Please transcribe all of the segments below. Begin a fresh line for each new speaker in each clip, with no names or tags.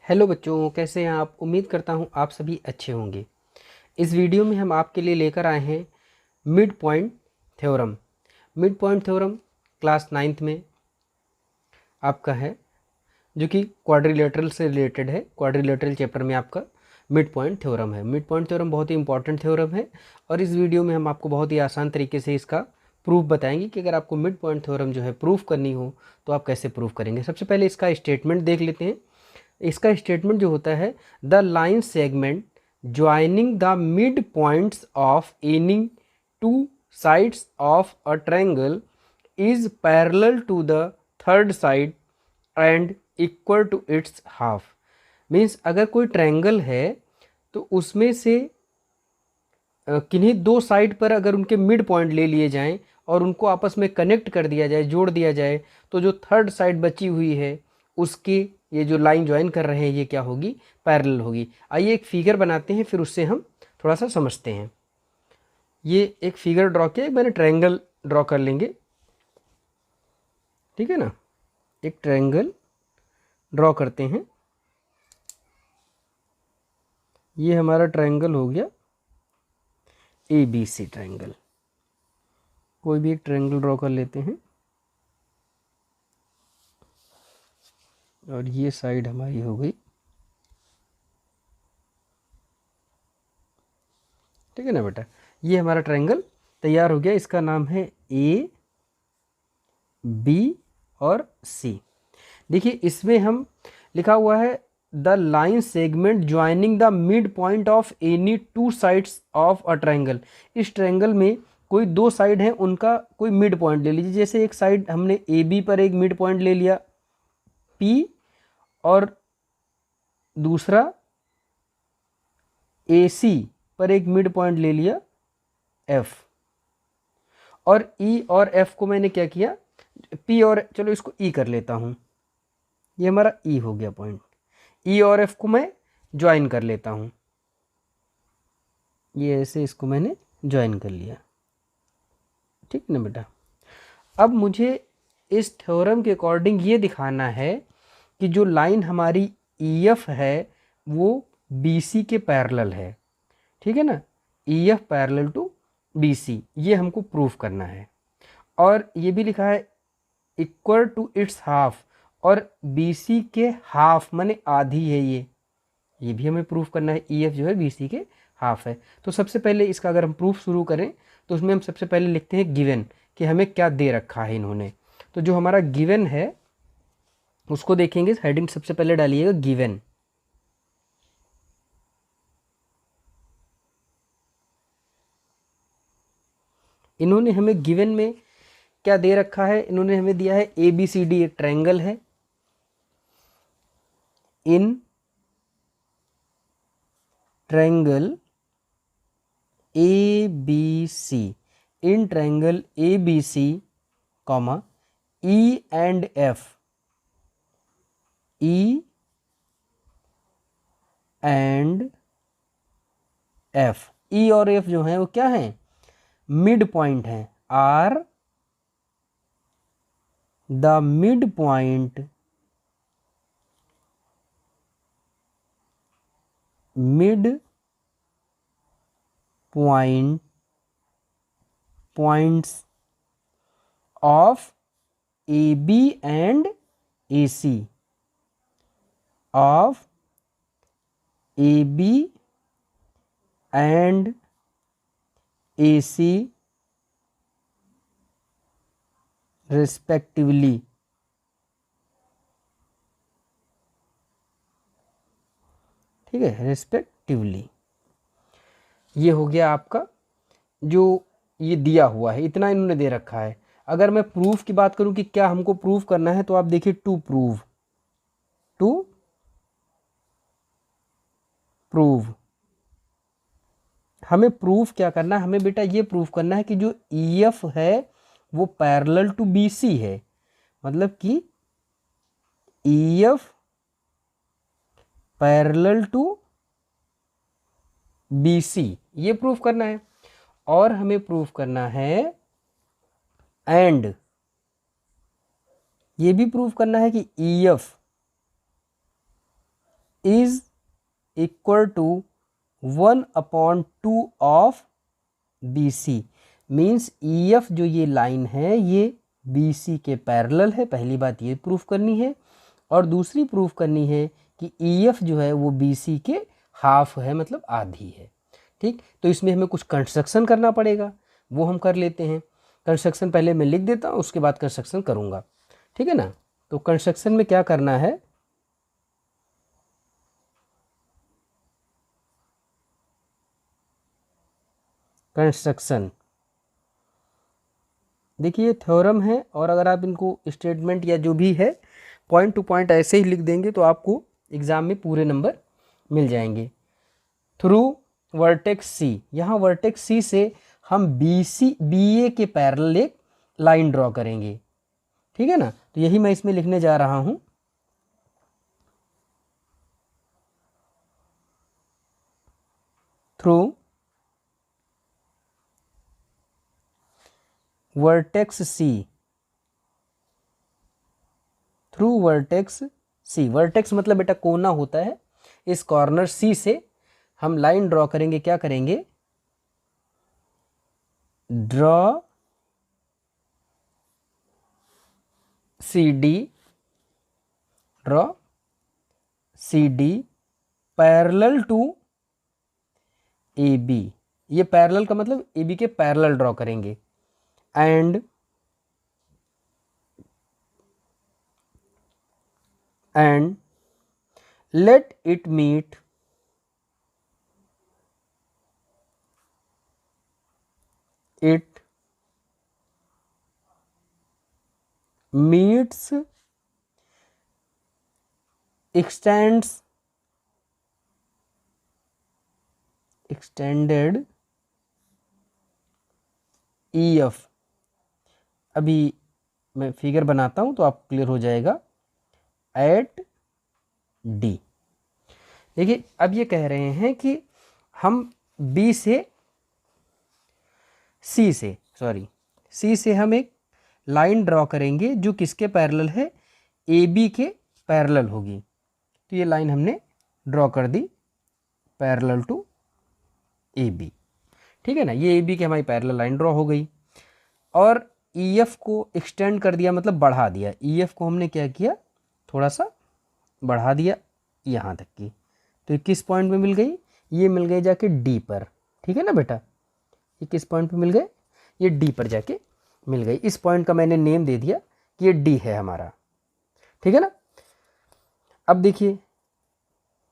Hello बच्चों, कैसे हैं आप। उम्मीद करता हूं आप सभी अच्छे होंगे। इस वीडियो में हम आपके लिए लेकर आए हैं mid point theorem. Mid point theorem class 9th में आपका है, जो कि क्वाड्रिलेटरल से रिलेटेड है। क्वाड्रिलेटरल चैप्टर में आपका मिड पॉइंट थ्योरम है। मिड पॉइंट थ्योरम बहुत ही इंपॉर्टेंट थ्योरम है और इस वीडियो में हम आपको बहुत ही आसान तरीके से इसका प्रूफ बताएंगे कि अगर आपको मिड पॉइंट थ्योरम जो है प्रूफ करनी हो तो आप कैसे प्रूफ करेंगे। सबसे पहले इसका स्टेटमेंट देख लेते हैं। इसका स्टेटमेंट जो होता है, the line segment joining the mid points of any two sides of a triangle is parallel to the third side and equal to its half. Means अगर कोई ट्रायंगल है तो उसमें से किन्हीं दो साइड पर अगर उनके मिड पॉइंट ले लिए जाएं और उनको आपस में कनेक्ट कर दिया जाए, जोड़ दिया जाए, तो जो थर्ड साइड बची हुई है उसके ये जो लाइन ज्वाइन कर रहे हैं ये क्या होगी, पैरेलल होगी। आइए एक फिगर बनाते हैं, फिर उससे हम थोड़ा सा समझते हैं। ये एक फिगर ड्रॉ किया, मैंने ट्रायंगल ड्रॉ कर लेंगे, ठीक है ना। एक ट्रायंगल ड्रॉ करते हैं। ये हमारा ट्रायंगल हो गया ABC ट्रायंगल। कोई भी एक ट्रायंगल ड्रॉ कर लेते हैं और ये साइड हमारी हो गई, ठीक है ना बेटा। ये हमारा ट्रायंगल तैयार हो गया। इसका नाम है AB और C। देखिए इसमें हम लिखा हुआ है the line segment joining the mid point of any two sides of a triangle. इस ट्रायंगल में कोई दो साइड हैं, उनका कोई मिड पॉइंट ले लीजिए। जैसे एक साइड हमने AB पर एक मिड पॉइंट ले लिया P और दूसरा AC पर एक मिड पॉइंट ले लिया F। और E और F को मैंने क्या किया, P और चलो इसको E कर लेता हूँ, ये हमारा E हो गया पॉइंट। E और F को मैं ज्वाइन कर लेता हूँ, ये ऐसे इसको मैंने ज्वाइन कर लिया, ठीक ना बेटा। अब मुझे इस थ्योरम के अकॉर्डिंग ये दिखाना है कि जो लाइन हमारी EF है वो BC के पैरेलल है, ठीक है ना। EF पैरेलल टू BC, ये हमको प्रूफ करना है। और ये भी लिखा है इक्वल टू इट्स हाफ, और BC के हाफ माने आधी है ये भी हमें प्रूफ करना है। EF जो है BC के हाफ है। तो सबसे पहले इसका अगर हम प्रूफ शुरू करें तो उसमें हम सबसे पहले लिखते हैं गिवन, कि हमें क्या दे रखा है इन्होंने। तो जो हमारा गिवन है उसको देखेंगे, हेडिंग सबसे पहले डालिएगा गिवन। इन्होंने हमें गिवन में क्या दे रखा है, इन्होंने हमें दिया है ABCD एक ट्रायंगल है। In triangle ABC, in triangle ABC comma E and F, E and F, E और F जो है वो क्या है, मिड पॉइंट है। Are the mid point, mid point points of AB and AC, of AB and AC respectively, ठीक है, respectively. ये हो गया आपका जो ये दिया हुआ है, इतना इन्होंने दे रखा है। अगर मैं प्रूफ की बात करूं कि क्या हमको प्रूफ करना है, तो आप देखिए टू प्रूव, टू प्रूव हमें प्रूफ क्या करना है, हमें बेटा ये प्रूफ करना है कि जो EF है वो पैरेलल टू BC है। मतलब कि EF पैरेलल टू BC, ये प्रूफ करना है। और हमें प्रूफ करना है एंड ये भी प्रूफ करना है कि EF is equal to 1/2 of B C. Means E F जो ये लाइन है ये बी सी के पैरेलल है, पहली बात ये प्रूफ करनी है। और दूसरी प्रूफ करनी है कि ई एफ जो है वो बी सी के हाफ है, मतलब आधी है। ठीक, तो इसमें हमें कुछ कंस्ट्रक्शन करना पड़ेगा, वो हम कर लेते हैं। कंस्ट्रक्शन पहले मैं लिख देता हूँ, उसके बाद कंस्ट्रक्शन करूँगा, ठीक है ना। तो कंस्ट्रक्शन में क्या करना है, कंस्ट्रक्शन देखिए थ्योरम है, और अगर आप इनको स्टेटमेंट या जो भी है पॉइंट टू पॉइंट ऐसे ही लिख देंगे तो आपको एग्ज़ाम में पूरे नंबर मिल जाएंगे। थ्रू वर्टेक्स सी, यहाँ वर्टेक्स सी से हम बी ए के पैरेलल एक लाइन ड्रॉ करेंगे, ठीक है ना। तो यही मैं इसमें लिखने जा रहा हूँ। थ्रू वर्टेक्स सी, थ्रू वर्टेक्स सी, वर्टेक्स मतलब बेटा कोना होता है। इस कॉर्नर सी से हम लाइन ड्रॉ करेंगे, क्या करेंगे, draw C D, draw C D parallel to A B. ये पैरेलल का मतलब ए बी के पैरेलल ड्रॉ करेंगे। And let it meet it meets extended EF। अभी मैं फिगर बनाता हूं तो आप क्लियर हो जाएगा। एट डी, देखिए अब ये कह रहे हैं कि हम बी से सी से हम एक लाइन ड्रॉ करेंगे जो किसके पैरेलल है, ए बी के पैरेलल होगी। तो ये लाइन हमने ड्रॉ कर दी पैरेलल टू ए बी, ठीक है ना। ये ए बी की हमारी पैरेलल लाइन ड्रॉ हो गई। और ई एफ को एक्सटेंड कर दिया, मतलब बढ़ा दिया। ई एफ को हमने क्या किया, थोड़ा सा बढ़ा दिया यहाँ तक की। तो ये किस पॉइंट पे मिल गई, ये मिल गई जाके डी पर, ठीक है ना बेटा। ये किस पॉइंट पे मिल गए, ये डी पर जाके मिल गई। इस पॉइंट का मैंने नेम दे दिया कि ये डी है हमारा, ठीक है ना। अब देखिए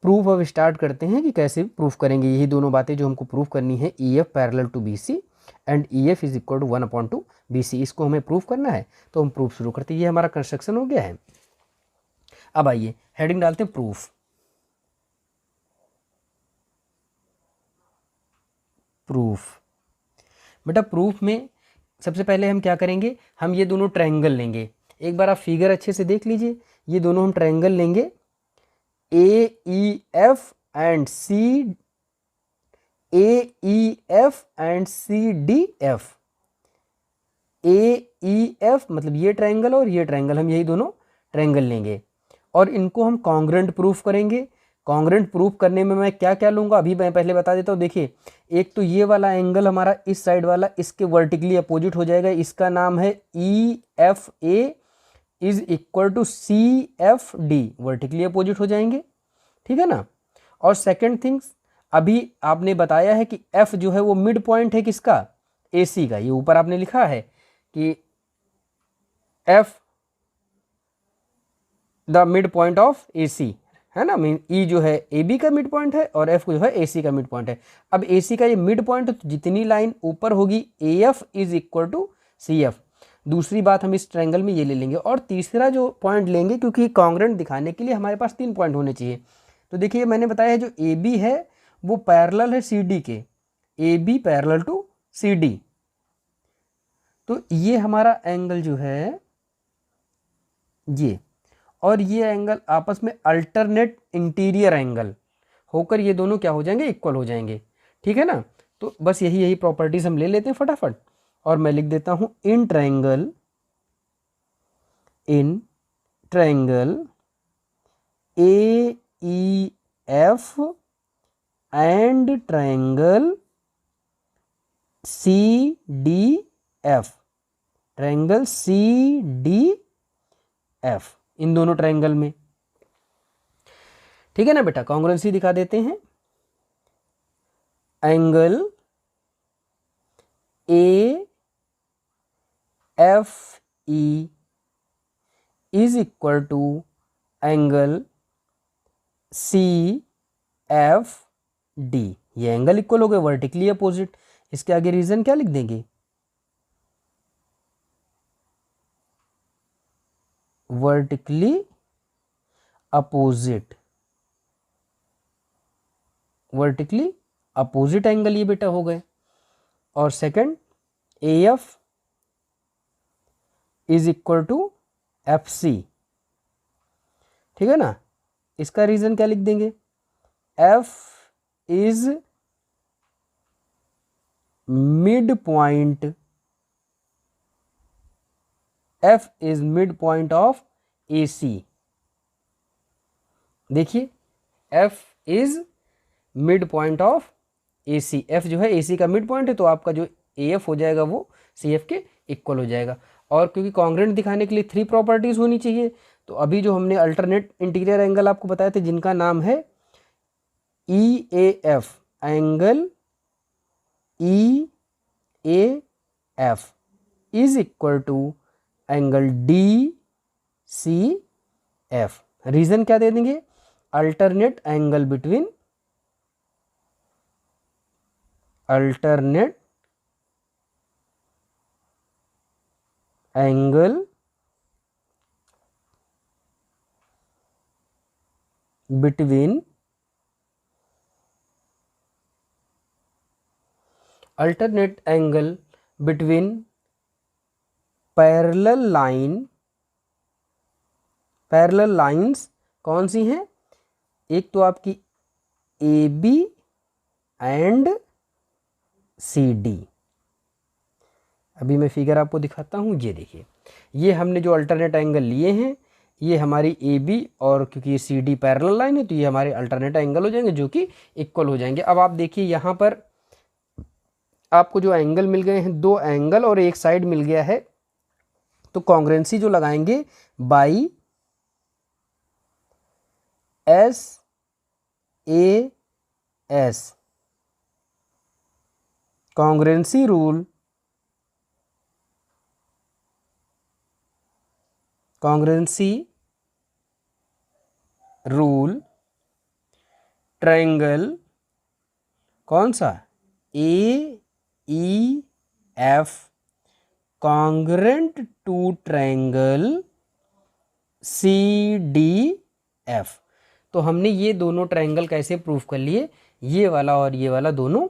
प्रूफ अब स्टार्ट करते हैं कि कैसे प्रूफ करेंगे। यही दोनों बातें जो हमको प्रूफ करनी है, E F parallel to B C and E F is equal to 1/2 B C, इसको हमें प्रूफ करना है। तो हम प्रूफ शुरू करते हैं। ये हमारा कंस्ट्रक्शन हो गया है। अब आइए हेडिंग डालते हैं प्रूफ। प्रूफ बेटा प्रूफ में सबसे पहले हम क्या करेंगे, हम ये दोनों ट्रायंगल लेंगे। एक बार आप फिगर अच्छे से देख लीजिए। ये दोनों हम ट्रायंगल लेंगे, A E F and C, A E F and C D F. A E F मतलब ये ट्रायंगल और ये ट्रायंगल, हम यही दोनों ट्रायंगल लेंगे और इनको हम कॉन्ग्रेंट प्रूफ करेंगे। कॉन्ग्रेंट प्रूफ करने में मैं क्या क्या लूँगा अभी मैं पहले बता देता हूँ। देखिए एक तो ये वाला एंगल हमारा इस साइड वाला इसके वर्टिकली अपोजिट हो जाएगा, इसका नाम है E F A is equal to C F D, vertically opposite हो जाएंगे, ठीक है ना। और सेकेंड थिंग्स, अभी आपने बताया है कि एफ जो है वो मिड पॉइंट है किसका, ए सी का। ये ऊपर आपने लिखा है कि F the mid point of A C, है ना। मीन ई जो है ए बी का मिड पॉइंट है और एफ जो है ए सी का मिड पॉइंट है। अब ए सी का ये मिड पॉइंट है तो जितनी लाइन ऊपर होगी A F is equal to C F. दूसरी बात हम इस ट्रायंगल में ये ले लेंगे। और तीसरा जो पॉइंट लेंगे, क्योंकि कॉन्ग्रेंट दिखाने के लिए हमारे पास 3 पॉइंट होने चाहिए। तो देखिए मैंने बताया है जो ए बी है वो पैरेलल है सी डी के, A B parallel to C D. तो ये हमारा एंगल जो है ये और ये एंगल आपस में अल्टरनेट इंटीरियर एंगल होकर ये दोनों क्या हो जाएंगे, इक्वल हो जाएंगे, ठीक है ना। तो बस यही प्रॉपर्टीज हम ले लेते हैं फटाफट। और मैं लिख देता हूं in triangle A E F and triangle C D F, triangle C D F, इन दोनों ट्रायंगल में, ठीक है ना बेटा। कॉन्ग्रुएंसी दिखा देते हैं। Angle A F E is equal to angle C F D, ये एंगल इक्वल हो गए, वर्टिकली अपोजिट। इसके आगे रीजन क्या लिख देंगे, vertically opposite, vertically opposite angle ये बेटा हो गए। और second A F is equal to F C, ठीक है ना। इसका रीजन क्या लिख देंगे, F is mid point, F is mid point of A C. देखिए F is mid point of A C, F जो है ए सी का मिड पॉइंट है, तो आपका जो ए एफ हो जाएगा वो सी एफ के इक्वल हो जाएगा। और क्योंकि कॉन्ग्रुएंट दिखाने के लिए 3 प्रॉपर्टीज होनी चाहिए, तो अभी जो हमने अल्टरनेट इंटीरियर एंगल आपको बताए थे जिनका नाम है E A F, angle E A F is equal to angle D C F. Reason क्या दे देंगे, alternate angle between, alternate angle between, alternate angle between parallel line, parallel lines कौन सी हैं, एक तो आपकी A B and C D. अभी मैं फिगर आपको दिखाता हूँ, ये देखिए, ये हमने जो अल्टरनेट एंगल लिए हैं ये हमारी ए बी, और क्योंकि ये सी डी पैरेलल लाइन है तो ये हमारे अल्टरनेट एंगल हो जाएंगे जो कि इक्वल हो जाएंगे। अब आप देखिए यहाँ पर आपको जो एंगल मिल गए हैं, 2 एंगल और एक साइड मिल गया है, तो कॉन्ग्रुएंसी जो लगाएंगे by S A S, congruency rule, congruency rule triangle कौन सा, A E F congruent to triangle C D F. तो हमने ये दोनों ट्रायंगल कैसे प्रूफ कर लिए, ये वाला और ये वाला दोनों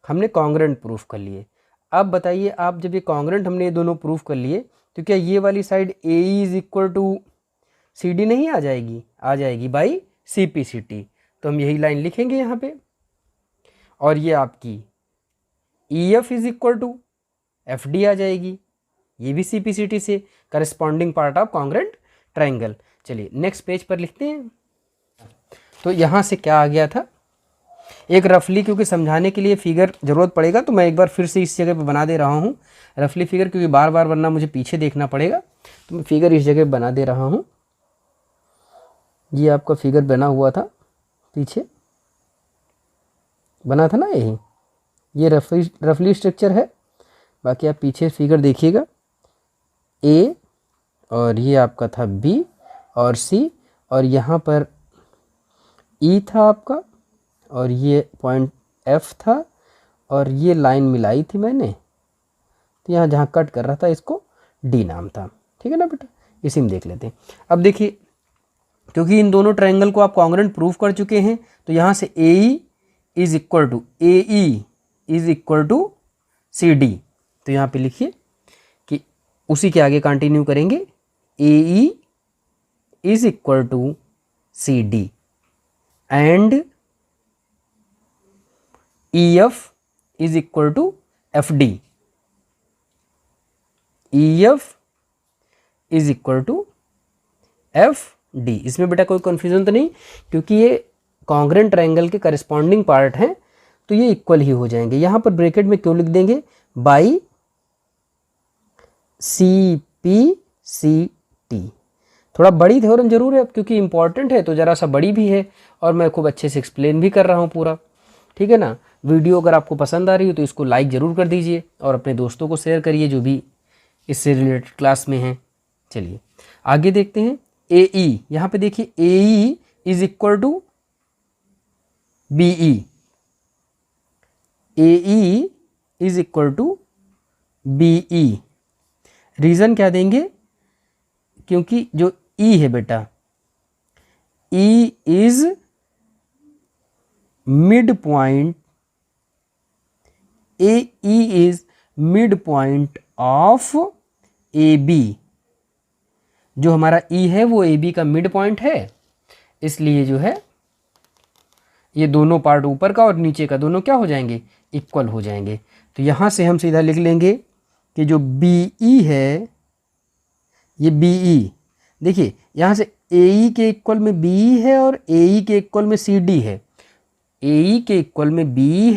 हमने कॉन्ग्रुएंट प्रूफ कर लिए। अब बताइए आप, जब ये कॉन्ग्रुएंट हमने ये दोनों प्रूफ कर लिए तो क्या ये वाली side A is equal to C D नहीं आ जाएगी, आ जाएगी by C P C T. तो हम यही लाइन लिखेंगे यहाँ पे, और ये आपकी E F is equal to F D आ जाएगी, ये भी सी पी सी टी से corresponding part of congruent triangle. चलिए नेक्स्ट पेज पर लिखते हैं। तो यहाँ से क्या आ गया था, एक रफली, क्योंकि समझाने के लिए फिगर ज़रूरत पड़ेगा तो मैं एक बार फिर से इस जगह पे बना दे रहा हूँ रफली फिगर, क्योंकि बार बार वरना मुझे पीछे देखना पड़ेगा, तो मैं फिगर इस जगह बना दे रहा हूँ। ये आपका फिगर बना हुआ था, पीछे बना था ना यही, ये रफली स्ट्रक्चर है। बाकी आप पीछे फिगर देखिएगा, ए और ये आपका था बी और सी, और यहाँ पर ई था आपका, और ये पॉइंट एफ था, और ये लाइन मिलाई थी मैंने, तो यहाँ जहाँ कट कर रहा था इसको डी नाम था, ठीक है ना बेटा। इसी में देख लेते हैं। अब देखिए, क्योंकि इन दोनों ट्रायंगल को आप कॉन्ग्रुएंट प्रूफ कर चुके हैं, तो यहाँ से A E is equal to, A E is equal to C D, तो यहाँ पे लिखिए कि उसी के आगे कंटिन्यू करेंगे, A E is equal to C D and E F is equal to F D, E F is equal to F D. इसमें बेटा कोई कंफ्यूजन तो नहीं, क्योंकि ये कॉन्ग्रेंट ट्रायंगल के करस्पॉन्डिंग पार्ट हैं तो ये इक्वल ही हो जाएंगे। यहाँ पर ब्रैकेट में क्यों लिख देंगे, by C P C T. थोड़ा बड़ी थ्योरम जरूर है क्योंकि इंपॉर्टेंट है, तो ज़रा सा बड़ी भी है और मैं खूब अच्छे से एक्सप्लेन भी कर रहा हूँ पूरा, ठीक है ना। वीडियो अगर आपको पसंद आ रही हो तो इसको लाइक ज़रूर कर दीजिए और अपने दोस्तों को शेयर करिए जो भी इससे रिलेटेड क्लास में हैं। चलिए आगे देखते हैं। ए ई, यहाँ पे देखिए A E is equal to B E, A E is equal to B E. Reason क्या देंगे, क्योंकि जो ई है बेटा, E is mid point, A E is mid point of A B. जो हमारा ई है वो ए बी का मिड पॉइंट है, इसलिए जो है ये दोनों पार्ट ऊपर का और नीचे का दोनों क्या हो जाएंगे, इक्वल हो जाएंगे। तो यहाँ से हम सीधा लिख लेंगे कि जो बी ई है, ये बी ई, देखिए यहाँ से ए ई के इक्वल में बी ई है और ए ई के इक्वल में सी डी है। ए ई के इक्वल में बी ई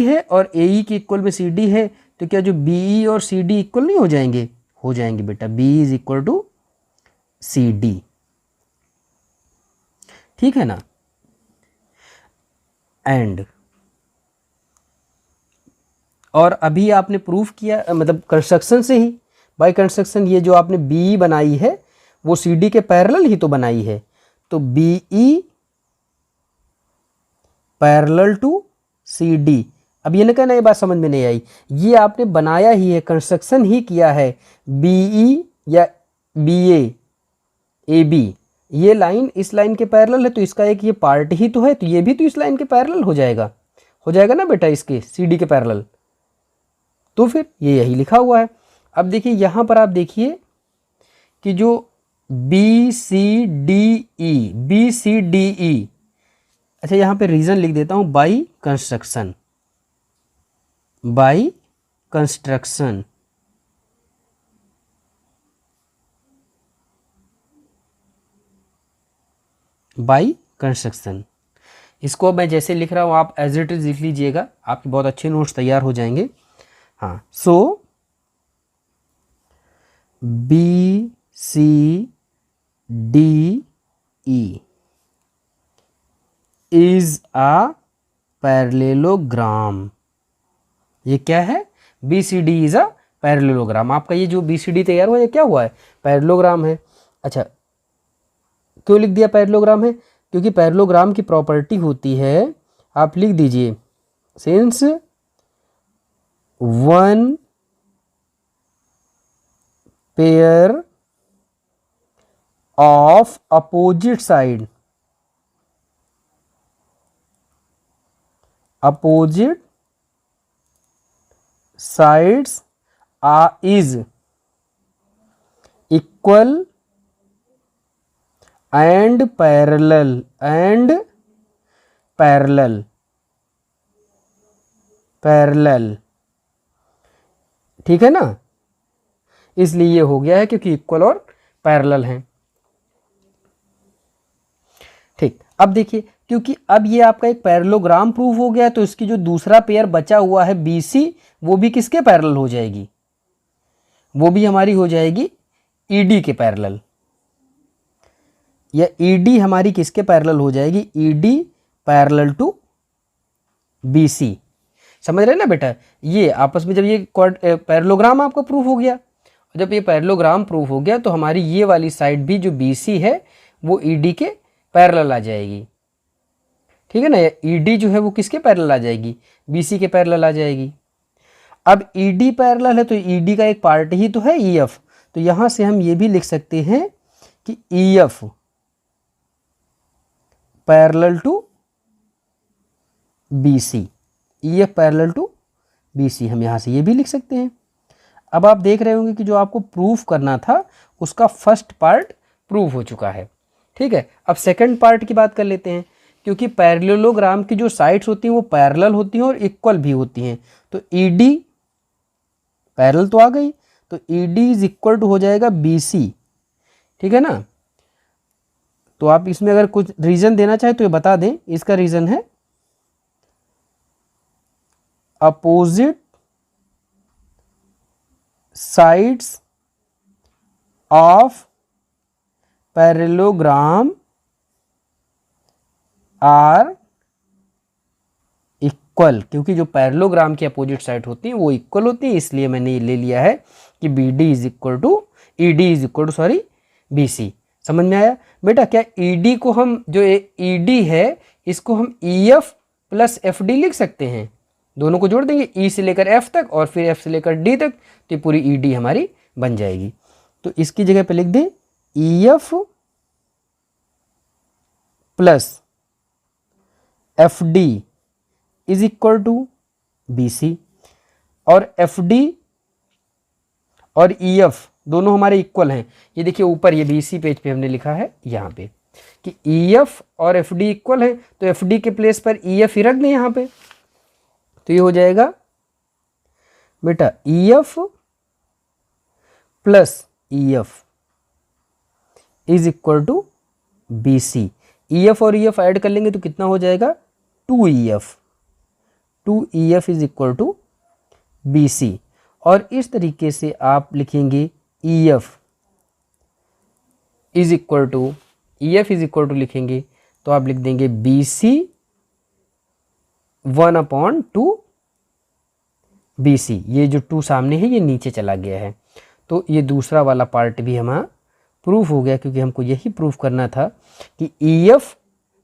है और ए ई के इक्वल में सी डी है, तो क्या जो बी ई और सी डी इक्वल नहीं हो जाएंगे, हो जाएंगे बेटा। B is equal to C D, ठीक है ना। एंड और अभी आपने प्रूफ किया, मतलब कंस्ट्रक्शन से ही, बाय कंस्ट्रक्शन, ये जो आपने बी बनाई है वो सी डी के पैरेलल ही तो बनाई है। तो B E parallel to C D. अब ये ना कहना ये बात समझ में नहीं आई, ये आपने बनाया ही है, कंस्ट्रक्शन ही किया है। बी ई या बी ए बी, ये लाइन इस लाइन के पैरेलल है तो इसका एक ये पार्ट ही तो है, तो ये भी तो इस लाइन के पैरेलल हो जाएगा ना बेटा, इसके सी डी के पैरेलल। तो फिर ये यही लिखा हुआ है। अब देखिए यहाँ पर आप देखिए कि जो बी सी डी ई, अच्छा यहाँ पे रीजन लिख देता हूँ, by construction, by construction. By construction, इसको मैं जैसे लिख रहा हूँ आप एज इट इज लिख लीजिएगा, आपके बहुत अच्छे नोट्स तैयार हो जाएंगे। हाँ, so B C D E is a parallelogram. ये क्या है, B C D is a parallelogram. आपका ये जो बी सी डी तैयार हुआ ये क्या हुआ है, पैरेललोग्राम है। अच्छा, क्यों लिख दिया पैरेललोग्राम है, क्योंकि पैरेललोग्राम की प्रॉपर्टी होती है, आप लिख दीजिए, since one pair of opposite side, opposite sides is equal and parallel, ठीक है ना। इसलिए ये हो गया है क्योंकि इक्वल और पैरेलल हैं। ठीक, अब देखिए, क्योंकि अब ये आपका एक पैरेललोग्राम प्रूफ हो गया, तो इसकी जो दूसरा पेयर बचा हुआ है BC, वो भी किसके पैरेलल हो जाएगी, वो भी हमारी हो जाएगी ED के पैरेलल। या ED हमारी किसके पैरेलल हो जाएगी, ED पैरेलल टू BC। समझ रहे ना बेटा, ये आपस में जब ये पैरेललोग्राम आपका प्रूफ हो गया, जब ये पैरेललोग्राम प्रूफ हो गया तो हमारी ये वाली साइड भी जो BC है वो ED के पैरेलल आ जाएगी, ठीक है ना। ED जो है वो किसके पैरेलल आ जाएगी, BC के पैरेलल आ जाएगी। अब ED पैरेलल है तो ED का एक पार्ट ही तो है EF, तो यहां से हम ये भी लिख सकते हैं कि EF parallel to BC, EF parallel to BC, हम यहां से ये भी लिख सकते हैं। अब आप देख रहे होंगे कि जो आपको प्रूफ करना था उसका फर्स्ट पार्ट प्रूफ हो चुका है, ठीक है। अब सेकंड पार्ट की बात कर लेते हैं, क्योंकि पैरेललोग्राम की जो साइड्स होती हैं वो पैरेलल होती हैं और इक्वल भी होती हैं। तो ED पैरेलल तो आ गई, तो ED इज इक्वल टू हो जाएगा BC, ठीक है ना। तो आप इसमें अगर कुछ रीज़न देना चाहे तो ये बता दें। इसका रीज़न है opposite sides of parallelogram are equal, क्योंकि जो पैरेललोग्राम की अपोजिट साइड होती है वो इक्वल होती है, इसलिए मैंने ये ले लिया है कि B D is equal to B C. समझ में आया बेटा? क्या ईडी को हम, जो ईडी है इसको हम ई एफ प्लस एफ डी लिख सकते हैं, दोनों को जोड़ देंगे ई से लेकर एफ तक और फिर एफ से लेकर डी तक, तो ये पूरी ईडी हमारी बन जाएगी। तो इसकी जगह पे लिख दें E F plus F D is equal to B C, और एफ डी और ई एफ दोनों हमारे इक्वल हैं। ये देखिए ऊपर ये बी सी पेज पे हमने लिखा है यहाँ पे कि ई एफ और एफ डी इक्वल है, तो एफ डी के प्लेस पर ई एफ ही रख दें यहाँ पे, तो ये हो जाएगा बेटा E F plus E F is equal to B C. E F और ई एफ ऐड कर लेंगे तो कितना हो जाएगा 2EF is equal to B C. और इस तरीके से आप लिखेंगे EF इज इक्वल टू लिखेंगे तो आप लिख देंगे BC 1/2 BC। ये जो 2 सामने है ये नीचे चला गया है, तो ये दूसरा वाला पार्ट भी हमारा प्रूफ हो गया, क्योंकि हमको यही प्रूफ करना था कि EF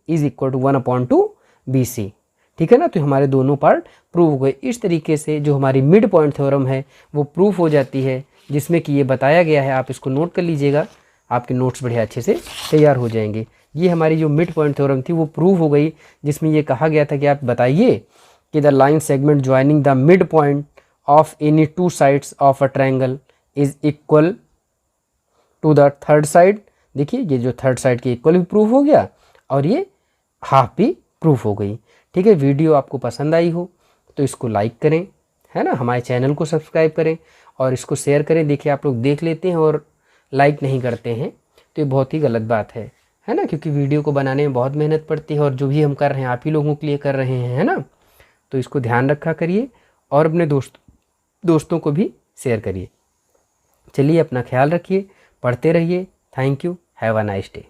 is equal to 1/2 BC। ठीक है ना? तो हमारे दोनों पार्ट प्रूव हो गए। इस तरीके से जो हमारी मिड पॉइंट थ्योरम है वो प्रूफ हो जाती है, जिसमें कि ये बताया गया है। आप इसको नोट कर लीजिएगा, आपके नोट्स बढ़िया अच्छे से तैयार हो जाएंगे। ये हमारी जो मिड पॉइंट थ्योरम थी वो प्रूव हो गई, जिसमें ये कहा गया था कि आप बताइए कि the line segment joining the mid point of any 2 sides of a triangle is equal to the third side. देखिए ये जो थर्ड साइड के इक्वल भी प्रूफ हो गया और ये हाफ भी प्रूफ हो गई। ठीक है, वीडियो आपको पसंद आई हो तो इसको लाइक करें, है ना, हमारे चैनल को सब्सक्राइब करें और इसको शेयर करें। देखिए आप लोग देख लेते हैं और लाइक नहीं करते हैं तो ये बहुत ही गलत बात है ना, क्योंकि वीडियो को बनाने में बहुत मेहनत पड़ती है और जो भी हम कर रहे हैं आप ही लोगों के लिए कर रहे हैं, है ना। तो इसको ध्यान रखा करिए और अपने दोस्तों को भी शेयर करिए। चलिए अपना ख्याल रखिए, पढ़ते रहिए। Thank you, have a nice day.